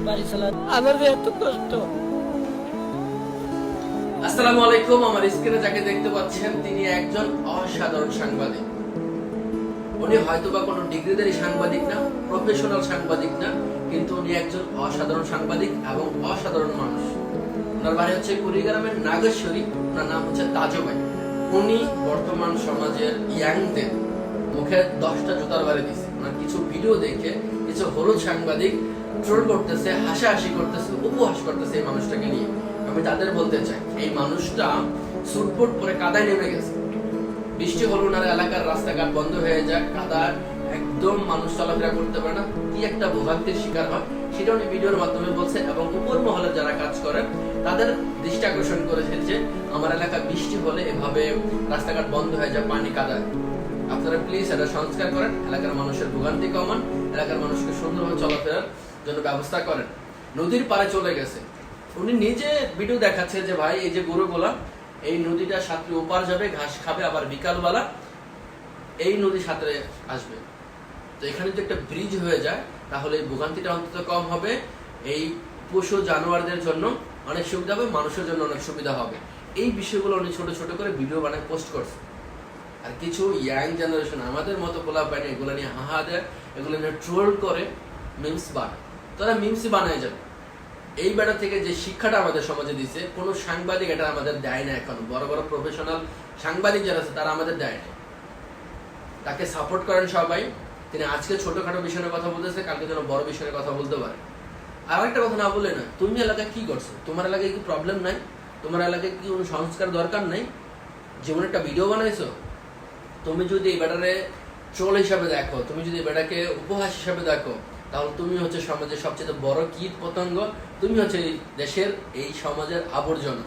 বাড়ি চালা আমার যে এত কষ্ট। আসসালামু আলাইকুম। আমার স্ক্রিনে যাকে দেখতে পাচ্ছেন তিনি একজন অসাধারণ সাংবাদিক। উনি হয়তোবা কোনো ডিগ্রিধারী সাংবাদিক না, প্রফেশনাল সাংবাদিক না, কিন্তু উনি একজন অসাধারণ সাংবাদিক এবং অসাধারণ মানুষ। ওনার বাড়ি হচ্ছে কুড়িগ্রামের নাগেশ্বরী। ওনার নাম হচ্ছে তাজু ভাই। উনি বর্তমান সমাজের ইয়াংদের মুখে 10টা জুতার বাড়ি দিচ্ছে। ওনার কিছু ভিডিও দেখে কিছু হলুদ সাংবাদিক ট্রোল করতেছে, হাসাহাসি করতেছে, উপহাস করতেছে এই মানুষটাকে নিয়ে। আমি তাদের বলতে চাই, এই মানুষটা সুটবুট পরে কাদায় নেমে গেছে। বৃষ্টি হলো, ওনার এলাকার রাস্তাঘাট বন্ধ হয়ে যায়, কাদার একদম মানুষ চলাফেরা করতে পারে না, কি একটা ভোগান্তির শিকার হয় সেটা উনি ভিডিওর মাধ্যমে বলছে। এবং উপর মহলে যারা কাজ করেন তাদের দৃষ্টি আকর্ষণ করেছে যে আমার এলাকা বৃষ্টি হলে এভাবে রাস্তাঘাট বন্ধ হয়ে যায়, পানি কাদায়। আপনারা প্লিজ এটা সংস্কার করেন, এলাকার মানুষের ভোগান্তি কমান, এলাকার মানুষকে সুন্দরভাবে চলাফেরার জন্য ব্যবস্থা করেন। নদীর পাড়ে চলে গেছে, উনি নিজে ভিডিও দেখাচ্ছে যে ভাই এই যে গরুগুলা এই নদীটা সাঁতরে ওপার যাবে, ঘাস খাবে, আবার বিকালবেলা এই নদী সাঁতরে আসবে। তো এখানে যদি একটা ব্রিজ হয়ে যায় তাহলে এই ভোগান্তিটা অন্তত কম হবে। এই পশু জানোয়ারদের জন্য অনেক সুবিধা হবে, মানুষের জন্য অনেক সুবিধা হবে। এই বিষয়গুলো উনি ছোট ছোট করে ভিডিও বানায় পোস্ট করছে। আর কিছু ইয়াং জেনারেশন আমাদের মতো পোলা পায়নি, এগুলো নিয়ে হাহা দেয়, এগুলো নিয়ে ট্রোল করে, মিমস বানায়। তারা মিমসই বানায় যাবে। এই বেড়া থেকে যে শিক্ষাটা আমাদের সমাজে দিচ্ছে, কোনো সাংবাদিক এটা আমাদের দেয় না। এখন বড় বড় প্রফেশনাল সাংবাদিক যারা আছে তারা আমাদের দেয় না। তাকে সাপোর্ট করেন সবাই। তিনি আজকে ছোটখাটো বিষয়ের কথা বলতেছে, কালকে যেন বড় বিষয়ের কথা বলতে পারে। আর একটা কথা না বলে না, তুমি এলাকায় কি করছো? তোমার এলাকায় কি প্রবলেম নাই? তোমার এলাকায় কি কোনো সংস্কার দরকার নাই? যেমন একটা ভিডিও বানাইছো, তুমি যদি এই বেটারে ট্রোল হিসাবে দেখো, তুমি যদি বেটাকে উপহাস হিসাবে দেখো, তাহলে তুমি হচ্ছে সমাজের সবচেয়ে বড় কীট পতঙ্গ। তুমি হচ্ছে দেশের এই সমাজের আবর্জনা।